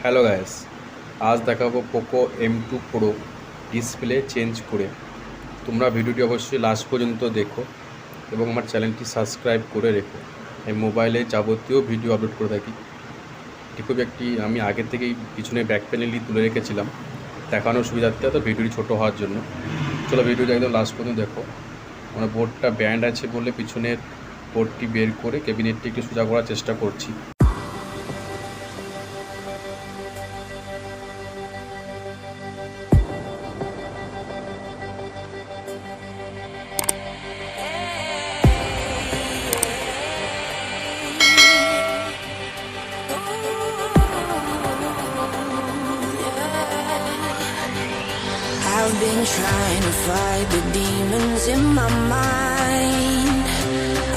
Hello guys, আজ দেখাবো Poco M2 pro display change করে। তোমরা ভিডিওটি অবশ্যই লাস্ট পর্যন্ত দেখো এবং আমার চ্যানেলটি সাবস্ক্রাইব করে রেখো। আমি মোবাইলে যাবতীয় ভিডিও আপলোড করে থাকি। এটি খুব আমি আগে থেকেই পিছনে ব্যাক প্যানেলটি তুলে রেখেছিলাম দেখানোর সুবিধার্থে, তো ভিডিওটি ছোটো হওয়ার জন্য। চলো ভিডিওটি একদম লাস্ট পর্যন্ত দেখো। আমার বোর্ডটা ব্যান্ড আছে বলে পিছনের বোর্ডটি বের করে ক্যাবিনেটটি একটু সোজা করার চেষ্টা করছি। I've been trying to fight the demons in my mind.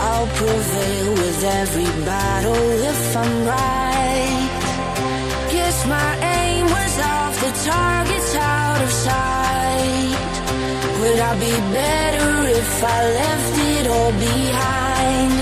I'll prevail with every battle if I'm right. Guess my aim was off, the target's out of sight. Would I be better if I left it all behind?